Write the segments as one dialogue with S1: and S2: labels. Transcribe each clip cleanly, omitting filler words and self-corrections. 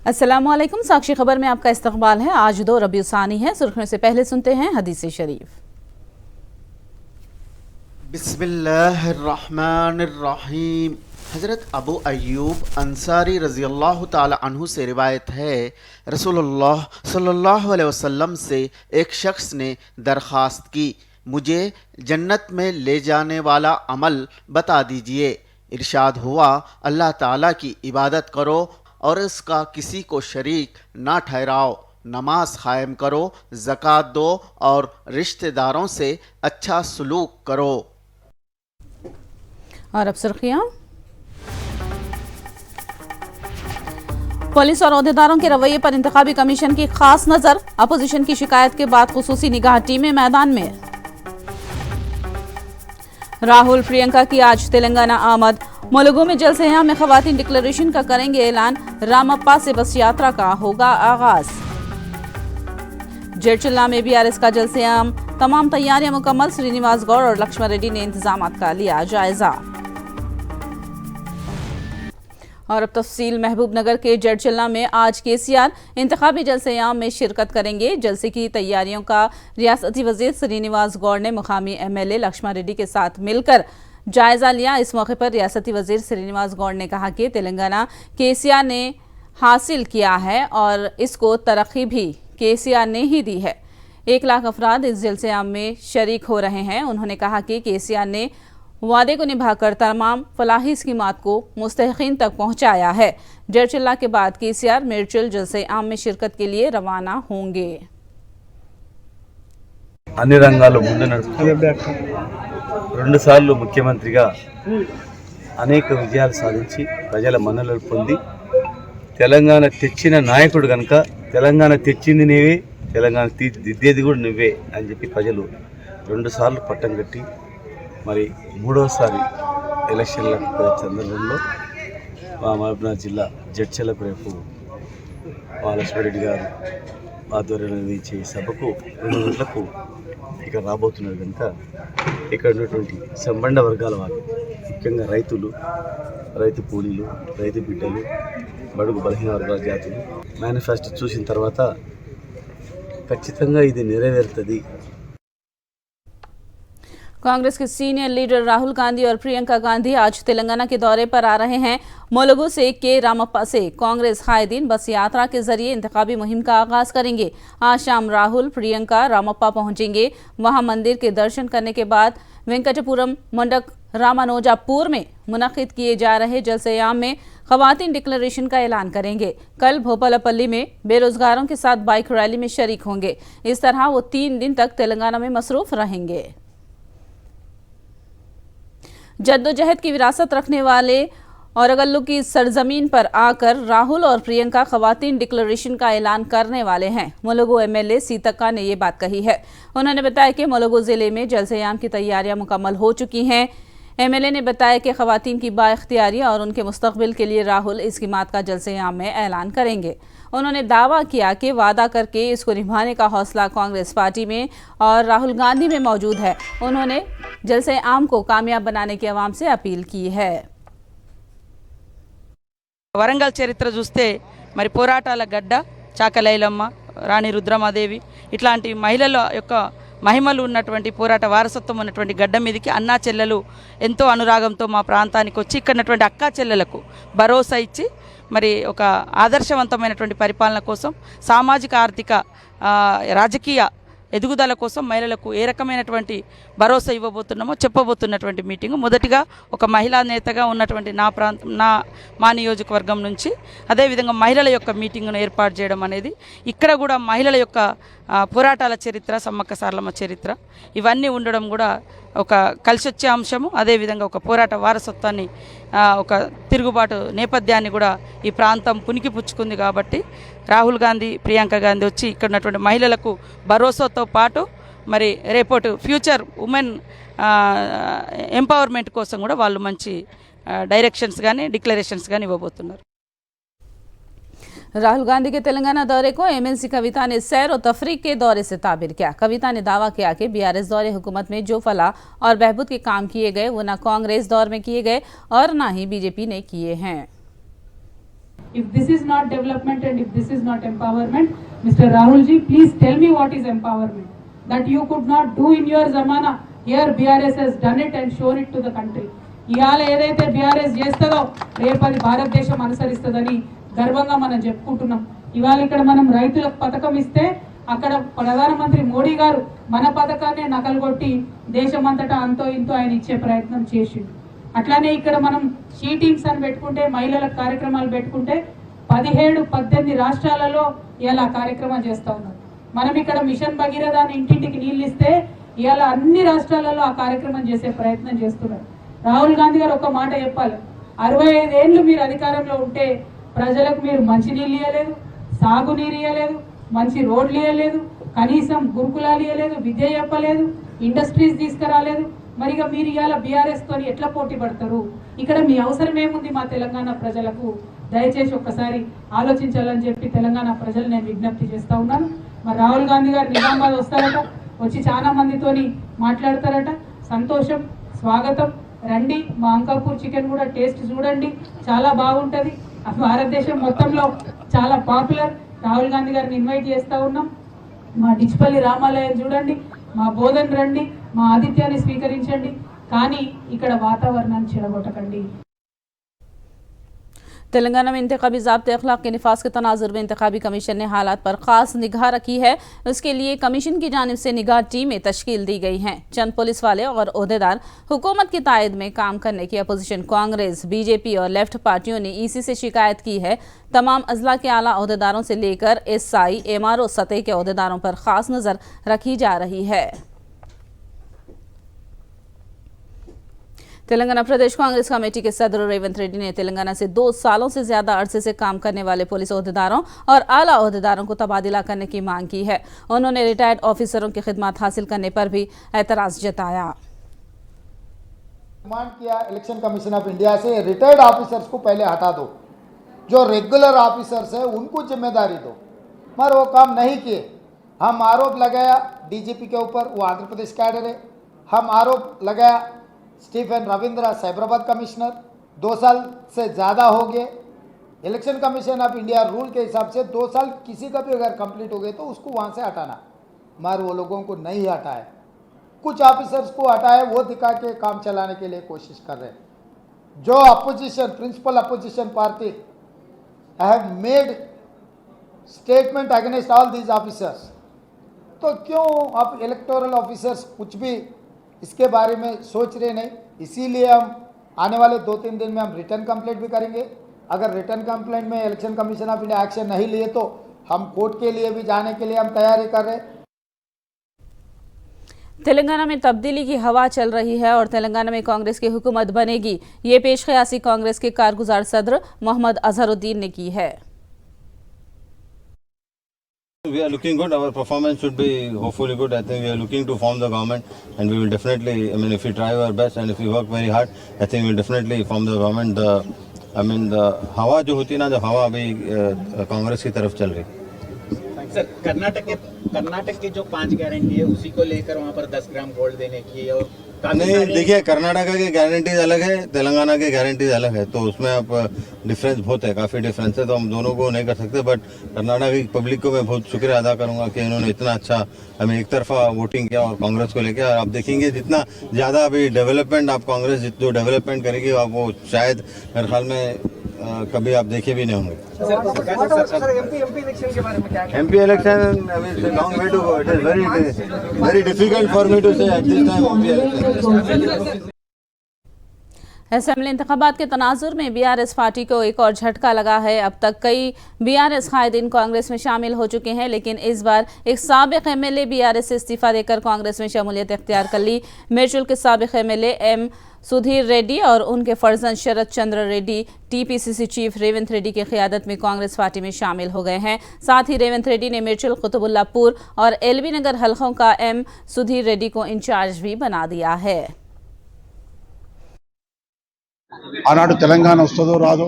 S1: अस्सलामुअलैकुम। साक्षी खबर में आपका इस्तकबाल है। आज 2 रबीउल सानी है। सुर्खियों से पहले सुनते हैं हदीस शरीफ।
S2: बिस्मिल्लाहिर्रहमानिर्रहीम। हज़रत अबू अय्यूब अंसारी रज़ी अल्लाह ताला अन्हु से रिवायत है, रसूलुल्लाह सल्लल्लाहु अलैहि वसल्लम से एक शख्स ने दरख्वास्त की, मुझे जन्नत में ले जाने वाला अमल बता दीजिए। इरशाद हुआ, अल्लाह ताला की इबादत करो और इसका किसी को शरीक ना ठहराओ, नमाज कायम करो, ज़कात दो और रिश्तेदारों से अच्छा सलूक करो।
S1: और अब सुर्खियां। पुलिस और ओहदेदारों के रवैये पर इंतखाबी कमीशन की खास नजर। अपोजिशन की शिकायत के बाद खुसूसी निगाह टीमें मैदान में। राहुल प्रियंका की आज तेलंगाना आमद। मुलुगु में जलसे में खवातीन डिक्लेरेशन का करेंगे ऐलान। रामप्पा से बस यात्रा का होगा आगाज। जेडचिल्ला में बीआरएस का जलसे-ए-आम, तमाम तैयारियां मुकम्मल। श्रीनिवास गौड़ और लक्ष्मण रेड्डी ने इंतजाम का लिया जायजा। और अब तफसील। महबूबनगर के जेडचिल्ला में आज केसीआर इंतखाबी जलसे-ए-आम में शिरकत करेंगे। जलसे की तैयारियों का रियासती वजीर श्रीनिवास गौड़ ने मुकामी एमएलए लक्ष्मण रेड्डी के साथ मिलकर जायजा लिया। इस मौके पर रियासती वजीर श्रीनिवास गौड़ ने कहा कि तेलंगाना केसीआर ने हासिल किया है और इसको तरक्की भी केसीआर ने ही दी है। 1 लाख अफराद इस जलसे-ए-आम में शरीक हो रहे हैं। उन्होंने कहा कि केसीआर ने वादे को निभाकर तमाम फलाही स्कीमात को मुस्तहिकीन तक पहुंचाया है। जेडचिल्ला के बाद केसीआर मेरचल जलसे-ए-आम में शिरकत के लिए रवाना होंगे।
S3: అన్ని రంగాల్లో ముందు నడుస్తూ 2 సార్లు ముఖ్యమంత్రిగా అనేక విజయాలు సాధించి ప్రజల మన్ననలు పొంది తెలంగాణ తెచ్చిన నాయకుడు కనుక తెలంగాణ తెచ్చింది నీవే, తెలంగాణ తీర్చిదిద్దేది కూడా నువ్వే అని చెప్పి ప్రజలు 2 సార్లు పట్టం కట్టి మరి 3వసారి ఎలక్షన్ల సందర్భంలో మా మహబూబ్నగర్ జిల్లా జడ్చర్లకు రేపు మా లక్ష్మణరెడ్డి గారు ఆధ్వర్యంలో నిర్వహించే సభకు 2 గంటలకు ఇక్కడ రాబోతున్నారు కనుక ఇక్కడ ఉన్నటువంటి సంబంధ వర్గాల వారు, ముఖ్యంగా రైతులు, రైతు కూలీలు, రైతు బిడ్డలు, బడుగు బలహీన వర్గాల జాతులు మేనిఫెస్టో చూసిన తర్వాత ఖచ్చితంగా ఇది నెరవేరుతుంది।
S1: कांग्रेस के सीनियर लीडर राहुल गांधी और प्रियंका गांधी आज तेलंगाना के दौरे पर आ रहे हैं। मुलुगु से के रामप्पा से कांग्रेस कायदीन बस यात्रा के जरिए इंतखाबी मुहिम का आगाज करेंगे। आज शाम राहुल, प्रियंका रामप्पा पहुंचेंगे। वहां मंदिर के दर्शन करने के बाद वेंकटपुरम मंडक रामानोजापुर में मुनक्किद किए जा रहे जलसे-ए-आम में खवातीन डिक्लेरेशन का ऐलान करेंगे। कल भोपालपल्ली में बेरोजगारों के साथ बाइक रैली में शरीक होंगे। इस तरह वो 3 दिन तक तेलंगाना में मसरूफ रहेंगे। जद्दोजहद की विरासत रखने वाले औरगल्लू की सरजमीन पर आकर राहुल और प्रियंका खवातीन डिक्लेरेशन का ऐलान करने वाले हैं। मुलुगु एमएलए सीतक्का ने ये बात कही है। उन्होंने बताया कि मुलुगु जिले में जलसे-ए-आम की तैयारियां मुकम्मल हो चुकी हैं। एमएलए ने बताया कि खवातीन की बाइख्तियारी और उनके मुस्तकबिल के लिए राहुल इस स्कीमात का जलसे-ए-आम में ऐलान करेंगे। उन्होंने दावा किया कि वादा करके इसको निभाने का हौसला कांग्रेस पार्टी में और राहुल गांधी में मौजूद है। उन्होंने जलसे-ए-आम को कामयाब बनाने की आवाम से अपील की है।
S4: వరంగల్ చరిత్ర చూస్తే మరి పోరాటాల గడ్డ చాకలైలమ్మ, రాణి రుద్రమాదేవి ఇట్లాంటి మహిళల యొక్క మహిమలు ఉన్నటువంటి పోరాట వారసత్వం ఉన్నటువంటి గడ్డ మీదకి అన్నా చెల్లెలు ఎంతో అనురాగంతో మా ప్రాంతానికి వచ్చి ఇక్కడ ఉన్నటువంటి అక్కా చెల్లెలకు భరోసా ఇచ్చి మరి ఒక ఆదర్శవంతమైనటువంటి పరిపాలన కోసం, సామాజిక ఆర్థిక రాజకీయ ఎదుగుదల కోసం మహిళలకు ఏ రకమైనటువంటి భరోసా ఇవ్వబోతున్నామో చెప్పబోతున్నటువంటి మీటింగ్. మొదటిగా ఒక మహిళా నేతగా ఉన్నటువంటి మా నియోజకవర్గం నుంచి అదేవిధంగా మహిళల యొక్క మీటింగ్ను ఏర్పాటు చేయడం అనేది, ఇక్కడ కూడా మహిళల యొక్క పోరాటాల చరిత్ర, సమ్మక్క సారలమ్మ చరిత్ర ఇవన్నీ ఉండడం కూడా ఒక కలిసొచ్చే అంశము. అదేవిధంగా ఒక పోరాట వారసత్వాన్ని, ఒక తిరుగుబాటు నేపథ్యాన్ని కూడా ఈ ప్రాంతం పునికి పుచ్చుకుంది. కాబట్టి రాహుల్ గాంధీ, ప్రియాంక గాంధీ వచ్చి ఇక్కడ ఉన్నటువంటి మహిళలకు భరోసాతో పాటు మరి రేపటి ఫ్యూచర్ ఉమెన్ ఎంపవర్మెంట్ కోసం కూడా వాళ్ళు మంచి డైరెక్షన్స్ కానీ డిక్లరేషన్స్ కానీ ఇవ్వబోతున్నారు।
S1: राहुल गांधी के तेलंगाना दौरे को एमएलसी कविता ने सैर और तफरीक के दौरे से ताबिर किया। कविता ने दावा किया कि बीआरएस दौरे हुकूमत में जो फलाह और बहबूद के काम किए गए वो न कांग्रेस दौर में किए गए और न ही बीजेपी ने किए हैं।
S5: If this is not development and if this is not empowerment, Mr. Rahul ji, please tell me what is empowerment. That you could not do in your zamana. Here BRS has done it and shown it to the country. ఇవాళ ఏదైతే BRS చేస్తుందో రేపది భారతదేశం అనుసరిస్తుందని గర్వంగా మనం చెప్పుకుంటున్నాం. ఇవాళ ఇక్కడ మనం రైతులకు పథకం ఇస్తే అక్కడ ప్రధానమంత్రి మోడీ గారు మన పథకాన్ని నకలు కొట్టి దేశమంతటా అంతో ఇంతో ఆయన ఇచ్చే ప్రయత్నం చేసిండు. అట్లానే ఇక్కడ మనం షీ టీమ్స్ అని పెట్టుకుంటే మహిళల కార్యక్రమాలు పెట్టుకుంటే 17-18 రాష్ట్రాలలో ఇలా కార్యక్రమాలు చేస్తూ ఉన్నారు. మనం ఇక్కడ మిషన్ భగీరథ అని ఇంటింటికి నీళ్ళు ఇస్తే ఇవాళ అన్ని రాష్ట్రాలలో ఆ కార్యక్రమం చేసే ప్రయత్నం చేస్తున్నారు. రాహుల్ గాంధీ గారు ఒక మాట చెప్పాలి, 65 ఏళ్ళు మీరు అధికారంలో ఉంటే ప్రజలకు మీరు మంచి నీళ్ళు ఇవ్వలేదు, సాగునీరు ఇవ్వలేదు, మంచి రోడ్లు ఇవ్వలేదు, కనీసం గురుకులాలు ఇవ్వలేదు, విద్య చెప్పలేదు, ఇండస్ట్రీస్ తీసుకురాలేదు. మరిగా మీరు ఇవాళ బీఆర్ఎస్ తోని ఎట్లా పోటీ పడతారు? ఇక్కడ మీ అవసరం ఏముంది మా తెలంగాణ ప్రజలకు? దయచేసి ఒక్కసారి ఆలోచించాలని చెప్పి తెలంగాణ ప్రజలు నేను విజ్ఞప్తి చేస్తా ఉన్నాను. మరి రాహుల్ గాంధీ గారు నిజామాబాద్ వస్తారట, వచ్చి చాలా మందితోని మాట్లాడతారట. సంతోషం, స్వాగతం, రండి. మా అంకాపూర్ చికెన్ కూడా టేస్ట్ చూడండి, చాలా బాగుంటుంది. భారతదేశం మొత్తంలో చాలా పాపులర్. రాహుల్ గాంధీ గారిని ఇన్వైట్ చేస్తూ ఉన్నాం. మా డిచ్పల్లి రామాలయం చూడండి, మా బోధన్ రండి, మా ఆతిథ్యాన్ని స్వీకరించండి, కానీ ఇక్కడ వాతావరణాన్ని చెడగొట్టకండి.
S1: तेलंगाना में इंतखाबी ज़ाब्ते अखलाक के निफाज के तनाजुर में इंतखाबी कमीशन ने हालात पर ख़ास निगाह रखी है। उसके लिए कमीशन की जानिब से निगाह टीमें तश्कील दी गई हैं। चंद पुलिस वाले और ओहदेदार हुकूमत की तायद में काम करने की अपोजिशन कांग्रेस, बीजेपी और लेफ्ट पार्टियों ने ईसी से शिकायत की है। तमाम अजला के आला ओहदेदारों से लेकर एसआई एमआरओ सतह के ओहदेदारों पर ख़ास नज़र रखी जा रही है। तेलंगाना प्रदेश कांग्रेस कमेटी के सदर रेवंत रेड्डी ने तेलंगाना से 2 सालों से ज्यादा अरसे से काम करने वाले पुलिस ओहदेदारों और आला ओहदेदारों को तबादला करने की मांग की है। उन्होंने रिटायर्ड ऑफिसरों की खिदमत हासिल करने पर भी एतराज जताया।
S6: डिमांड किया इलेक्शन कमीशन ऑफ इंडिया से, रिटायर्ड ऑफिसर्स को पहले हटा दो, जो रेगुलर ऑफिसर्स है उनको जिम्मेदारी दो, मगर वो काम नहीं किए। हम आरोप लगाया डीजीपी के ऊपर, वो आंध्र प्रदेश कैडर है। हम आरोप लगाया स्टीफन रविंद्र साइबराबाद कमिश्नर, 2 साल से ज़्यादा हो गए। Election commission of India rule के हिसाब से 2 साल किसी का भी अगर कंप्लीट हो गए तो उसको वहाँ से हटाना, मगर वो लोगों को नहीं हटाए। कुछ ऑफिसर्स को हटाए, वो दिखा के काम चलाने के लिए कोशिश कर रहे हैं। जो opposition, principal opposition party have made statement against all these officers, तो क्यों आप इलेक्टोरल ऑफिसर्स कुछ भी इसके बारे में सोच रहे नहीं? इसीलिए हम आने वाले 2-3 दिन में हम रिटर्न कंप्लेंट भी करेंगे। अगर रिटर्न कंप्लेंट में election commission of India action नहीं लिए तो हम कोर्ट के लिए भी जाने के लिए हम तैयारी कर रहे हैं।
S1: तेलंगाना में तब्दीली की हवा चल रही है और तेलंगाना में कांग्रेस की हुकूमत बनेगी, ये पेशकयासी कांग्रेस के कारगुजार सदर मोहम्मद अजहरुद्दीन ने की है।
S7: We are looking good. Our performance should be hopefully good. I think we are looking to form the government, and we will definitely. I mean, if we try our best and if we work very hard, I think we will definitely form the government. The हवा जो होती है ना, जो हवा अभी कांग्रेस की तरफ चल रही।
S8: सर, कर्नाटक की जो 5 गारंटी है उसी को लेकर वहाँ पर 10 ग्राम गोल्ड देने की और
S7: नहीं, देखिए कर्नाटका की गारंटीज अलग है, तेलंगाना की गारंटीज अलग है, तो उसमें आप डिफरेंस बहुत है, काफ़ी डिफरेंस है, तो हम दोनों को नहीं कर सकते। बट कर्नाटक की पब्लिक को मैं बहुत शुक्रिया अदा करूंगा कि इन्होंने इतना अच्छा हमें एक तरफा वोटिंग किया और कांग्रेस को लेकर। आप देखेंगे जितना ज़्यादा अभी डेवलपमेंट आप कांग्रेस जो डेवलपमेंट करेगी आप वो शायद मेरे ख्याल में कभी आप देखे भी नहीं होंगे। MP election long way to go, it is very difficult for me to say at this time MP election.
S1: Assembly इंतखाबात के तनाजुर में बीआरएस पार्टी को एक और झटका लगा है। अब तक कई बीआरएस कायदीन कांग्रेस में शामिल हो चुके हैं, लेकिन इस बार एक साबिक एमएलए बीआरएस से इस्तीफा देकर कांग्रेस में शमूलियत इख्तियार कर ली। मेरचुल के साबिक एमएलए एम सुधीर रेड्डी और उनके फर्जंद शरद चंद्र रेड्डी टीपीसीसी चीफ रेवंत रेड्डी की क़ियादत में कांग्रेस पार्टी में शामिल हो गए हैं। साथ ही रेवंत रेड्डी ने मेरचुल, कुतुबुल्लापुर और एलबी नगर हलकों का एम सुधीर रेड्डी को इंचार्ज भी बना दिया है।
S9: ఆనాడు తెలంగాణ వస్తుందో రాదో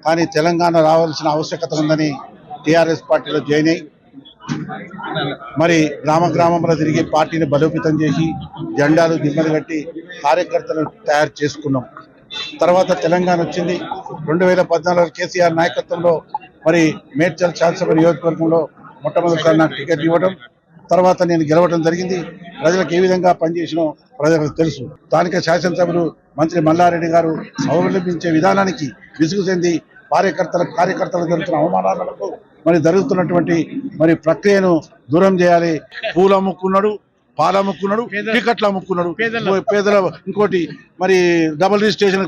S9: కానీ తెలంగాణ రావాల్సిన ఆవశ్యకత ఉందని టీఆర్ఎస్ పార్టీలో జాయిన్ అయ్యి మరి గ్రామంలో తిరిగి పార్టీని బలోపేతం చేసి జెండాలు దిమ్మలు కట్టి కార్యకర్తలను తయారు చేసుకున్నాం। తర్వాత తెలంగాణ వచ్చింది. 2014 కేసీఆర్ నాయకత్వంలో మరి మేడ్చల్ శాసనసభ నియోజకవర్గంలో మొట్టమొదటిసారి నాకు టికెట్ ఇవ్వడం, తర్వాత నేను గెలవడం జరిగింది. ప్రజలకు ఏ విధంగా పనిచేసినో ప్రజలకు తెలుసు. స్థానిక శాసనసభ్యులు మంత్రి మల్లారెడ్డి గారు అవలంబించే విధానానికి విసుగు చెంది కార్యకర్తలకు జరుగుతున్న అవమానాలకు మరి జరుగుతున్నటువంటి మరి ప్రక్రియను దూరం చేయాలి. పూలు అమ్ముకున్నాడు, పాలు అమ్ముకున్నాడు, టికెట్లు అమ్ముకున్నాడు, పేదల ఇంకోటి మరి డబుల్ రిజిస్ట్రేషన్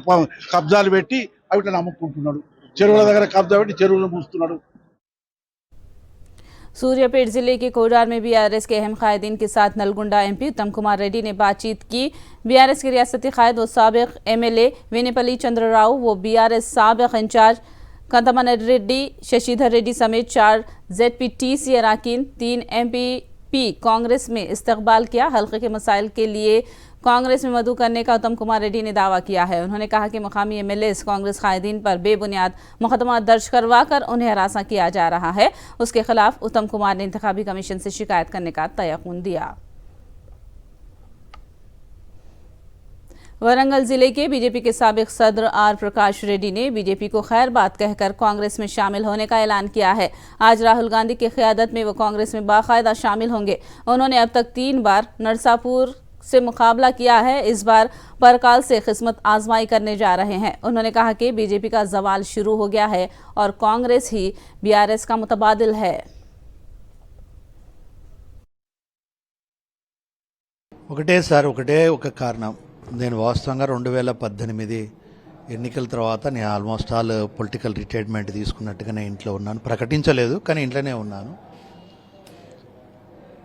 S9: కబ్జాలు పెట్టి అవిటను అమ్ముకుంటున్నాడు. చెరువుల దగ్గర కబ్జా పెట్టి చెరువులు మూస్తున్నాడు.
S1: सूर्यापेट जिले के कोडार में बीआरएस के अहम कायदीन के साथ नलगुंडा एमपी उत्तम कुमार रेड्डी ने बातचीत की। बीआरएस के रियासती कायद व साबिक एमएलए वेनेपल्ली चंद्र राव व बीआरएस साबिक इंचार्ज कंतमन रेड्डी, शशिधर रेड्डी समेत 4 जेडपीटीसी अरकान, 3 एमपीपी कांग्रेस में इस्तकबाल किया। हल्के के मसाइल के लिए कांग्रेस में मदऊ करने का उत्तम कुमार रेड्डी ने दावा किया है। उन्होंने कहा कि मुकामी एमएलए कांग्रेस कायदीन पर बेबुनियाद मुकदमा दर्ज करवाकर उन्हें हरासा किया जा रहा है। उसके खिलाफ उत्तम कुमार ने इंतखाबी कमीशन से शिकायत करने का तयक़ुन दिया। वरंगल जिले के बीजेपी के साबिक सदर आर प्रकाश रेड्डी ने बीजेपी को खैर बात कहकर कांग्रेस में शामिल होने का ऐलान किया है। आज राहुल गांधी की क़यादत में वो कांग्रेस में बाकायदा शामिल होंगे। उन्होंने अब तक 3 बार नरसापुर से मुकाबला किया है, इस बार परकाल से किस्मत आजमाई करने जा रहे हैं। उन्होंने कहा कि बीजेपी का जवाल शुरू हो गया है और कांग्रेस ही बीआरएस का मुतबादिल है।
S10: ఒకటే ఒక కారణం, నేను వాస్తవంగా 2018 ఎన్నికల తర్వాత నేను ఆల్మోస్ట్ ఆల్ పొలిటికల్ రిటైర్మెంట్ తీసుకున్నట్టుగానే ఇంట్లో ఉన్నాను. ప్రకటించలేదు, కానీ ఇంట్లోనే ఉన్నాను.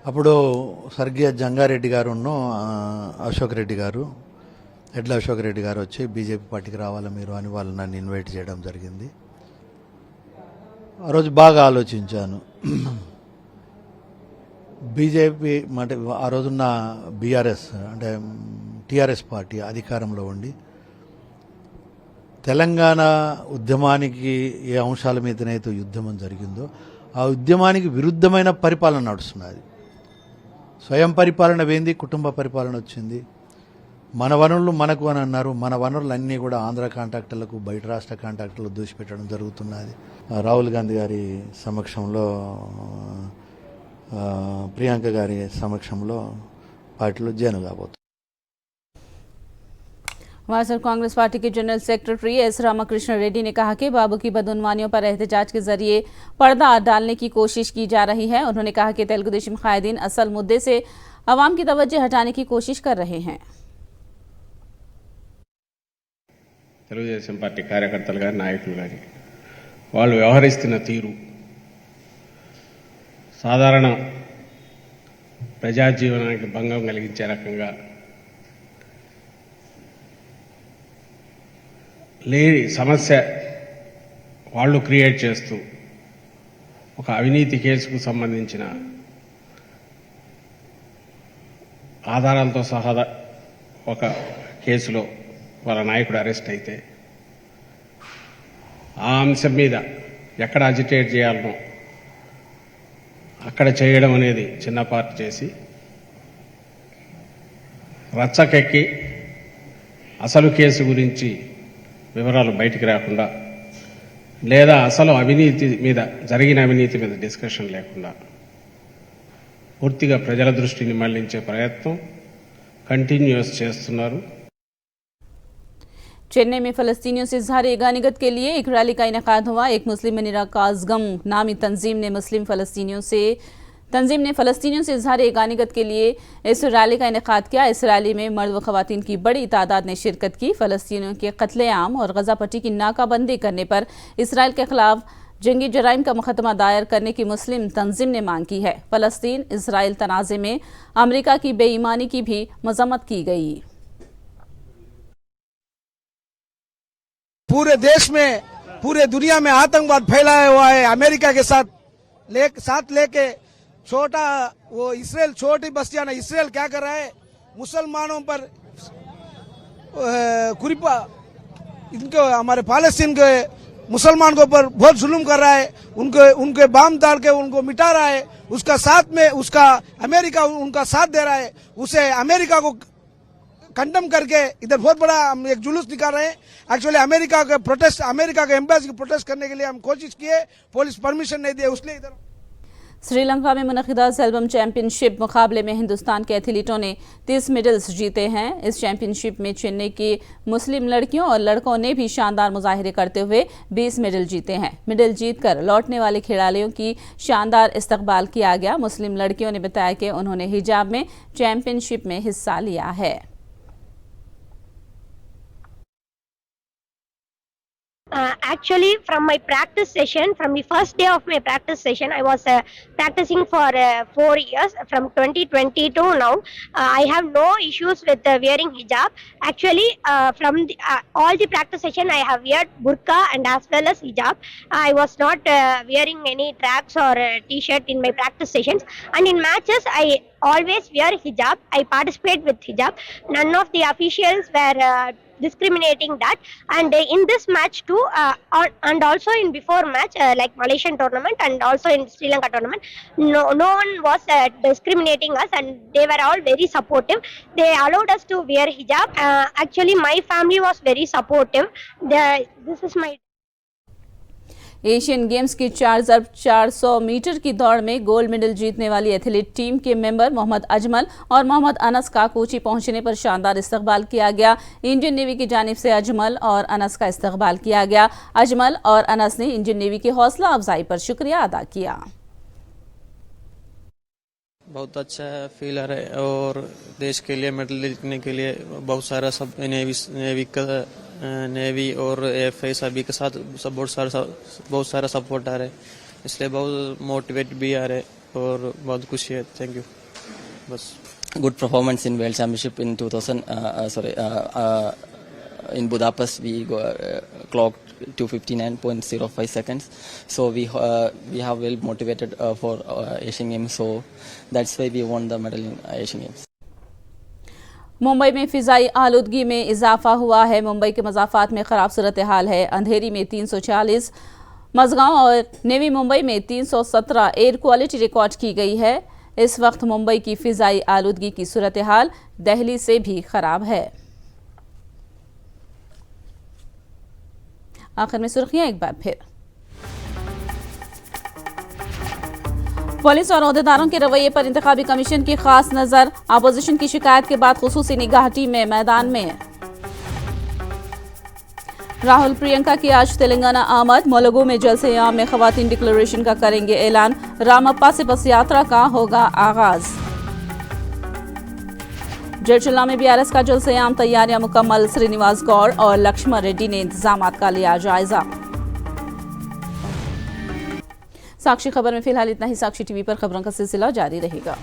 S10: అప్పుడు స్వర్గీయ జంగారెడ్డి గారును అశోక్ రెడ్డి గారు, ఎడ్ల అశోక్ రెడ్డి గారు వచ్చి బీజేపీ పార్టీకి రావాలా మీరు అని వాళ్ళు నన్ను ఇన్వైట్ చేయడం జరిగింది. ఆ రోజు బాగా ఆలోచించాను. బీజేపీ అంటే ఆ రోజున్న బీఆర్ఎస్ అంటే టీఆర్ఎస్ పార్టీ అధికారంలో ఉండి తెలంగాణ ఉద్యమానికి ఏ అంశాల మీదనైతే ఉద్యమం జరిగిందో ఆ ఉద్యమానికి విరుద్ధమైన పరిపాలన నడుస్తున్నది. స్వయం పరిపాలన వేంది, కుటుంబ పరిపాలన వచ్చింది. మన వనరులు మనకు అని అన్నారు. మన వనరులు అన్నీ కూడా ఆంధ్ర కాంట్రాక్టర్లకు, బయట రాష్ట్ర కాంట్రాక్టర్లకు దూసిపెట్టడం జరుగుతున్నది. రాహుల్ గాంధీ గారి సమక్షంలో, ప్రియాంక గారి సమక్షంలో పార్టీలో జాయిన్ కాబోతుంది.
S1: वासर कांग्रेस पार्टी के general secretary S Ramakrishna Reddy ने कहा कि बाबू की बदउनवानियों पर एहतजाज के जरिए पर्दा डालने की कोशिश की जा रही है। उन्होंने कहा कि तेलुगु देशम कायदीन असल मुद्दे से अवाम की तवज्जो हटाने की कोशिश कर रहे हैं।
S11: తెలుగుదేశం పార్టీ కార్యకర్తలు గాని నాయకులు గాని వాళ్ళు వ్యవహరిస్తున్న తీరు సాధారణ ప్రజా జీవనానికి భంగం కలిగించే రకంగా లేని సమస్య వాళ్ళు క్రియేట్ చేస్తూ ఒక అవినీతి కేసుకు సంబంధించిన ఆధారాలతో సహా ఒక కేసులో వాళ్ళ నాయకుడు అరెస్ట్ అయితే ఆ అంశం మీద ఎక్కడ అజిటేట్ చేయాలనో అక్కడ చేయడం అనేది చిన్నపాటు చేసి రచ్చకెక్కి అసలు కేసు గురించి వివరాలు బయటికి రాకుండా లేదా అసలు అవినీతి మీద జరిగిన అవినీతి మీద డిస్కషన్ లేకుండా పూర్తిగా ప్రజల దృష్టిని మళ్లించే ప్రయత్నం కంటిన్యూస్ చేస్తున్నారు।
S1: चेन्नई में फलस्तीनियों से इजहार यगानियत के लिए एक रैली का इनेकाद हुआ। एक मुस्लिम मनीरा काजगम नामी तंजीम ने फलस्तीनियों से इजहार यगानियत के लिए इस रैली का इनेकाद किया। इस रैली में मर्द व खवातीन की बड़ी तादाद ने शिरकत की। फलस्तीनियों के कत्लेआम और गजा पट्टी की नाकाबंदी करने पर इसराइल के खिलाफ जंगी जराइम का मुकदमा दायर करने की मुस्लिम तंजीम ने मांग की है। फलस्तीन इसराइल तनाज़े में अमेरिका की बेईमानी की भी मजम्मत की गई।
S12: पूरे देश में, पूरे दुनिया में आतंकवाद फैलाया हुआ है। अमेरिका के साथ लेके छोटा वो इसराइल, छोटी बस्तियां, इसराइल क्या कर रहा है, मुसलमानों पर कुरीपा इनको हमारे फालस्तीन के मुसलमान के ऊपर बहुत जुल्म कर रहा है। उनके बाम डाल के उनको मिटा रहा है। उसका साथ में उसका अमेरिका उनका साथ दे रहा है। उसे अमेरिका को कंडम करके इधर बहुत बड़ा हम एक जुलूस निकाल रहे हैं। एक्चुअली अमेरिका के एम्बेसी की प्रोटेस्ट करने के लिए हम कोशिश किए, पुलिस परमिशन नहीं दी, उसने इधर।
S1: श्रीलंका में मुनक़िदा सेल्वम चैंपियनशिप मुकाबले में हिंदुस्तान के एथलीटों ने 30 मेडल्स जीते हैं। इस चैंपियनशिप में चेन्नई की मुस्लिम लड़कियों और लड़कों ने भी शानदार मुजाहिरे करते हुए 20 मेडल जीते हैं। मेडल जीतकर लौटने वाले खिलाड़ियों की शानदार इस्तकबाल किया गया। मुस्लिम लड़कियों ने बताया कि उन्होंने हिजाब में चैंपियनशिप में हिस्सा लिया है।
S13: Actually, from my practice session, from the first day of my practice session, I was practicing for 4 years. From 2020 to now, I have no issues with wearing hijab. Actually, from all the practice session, I have wear burqa and as well as hijab. I was not wearing any tracks or t-shirt in my practice sessions. And in matches, I always wear hijab. I participate with hijab. None of the officials were discriminating that, and in this match too, and also in before match like Malaysian tournament and also in Sri Lanka tournament, no one was discriminating us, and they were all very supportive. They allowed us to wear hijab. Actually, my family was very supportive. This is my
S1: Asian games की 4x400 metre की दौड़ में gold medal जीतने वाली athlete team के member Mohammad Ajmal और मोहम्मद अनस का कोची पहुंचने पर शानदार इस्तकबाल किया गया। इंडियन नेवी की जानिब से अजमल और अनस का इस्तकबाल किया गया। अजमल और अनस ने इंडियन नेवी की हौसला अफजाई पर शुक्रिया अदा किया।
S14: बहुत अच्छा फीलर है और देश के लिए मेडल जीतने के लिए बहुत सारा सब नेवी और एएफए सभी के साथ सब बहुत सारा सपोर्ट आ रहा है, इसलिए बहुत मोटिवेट भी आ रहे और बहुत खुशी है। Thank you. बस
S15: good performance in world championship in 2000 in Budapest. We clocked 2:59.05 seconds. So we have well motivated for Asian Games. So that's why we won the medal in Asian Games.
S1: Mumbai में फिजाई आलूदगी में इजाफा हुआ है। मुंबई के मज़ाफ़ात में ख़राब सूरत हाल है। अंधेरी में 340, मज़गांव और नेवी मुंबई में 317 एयर क्वालिटी रिकॉर्ड की गई है। इस वक्त मुंबई की फिजाई आलूदगी की सूरत हाल दिल्ली से भी ख़राब है। आखिर में सुर्खियां एक बार फिर। पुलिस और ओहदेदारों के रवैये पर इंतखाबी कमीशन की खास नजर। अपोजिशन की शिकायत के बाद खुसूसी निगाह टीम में मैदान में। राहुल प्रियंका की आज तेलंगाना आमद। मुलुगु में जलसे-ए-आम में खवातीन डिक्लेरेशन का करेंगे ऐलान। रामप्पा से बस यात्रा का होगा आगाज। जड़चल्ला में बीआरएस का जलसे-ए-आम, तैयारियां मुकम्मल। श्रीनिवास गौड़ और लक्ष्मण रेड्डी ने इंतजामात का लिया जायजा। साक्षी खबर में फिलहाल इतना ही। साक्षी टीवी पर खबरों का सिलसिला जारी रहेगा।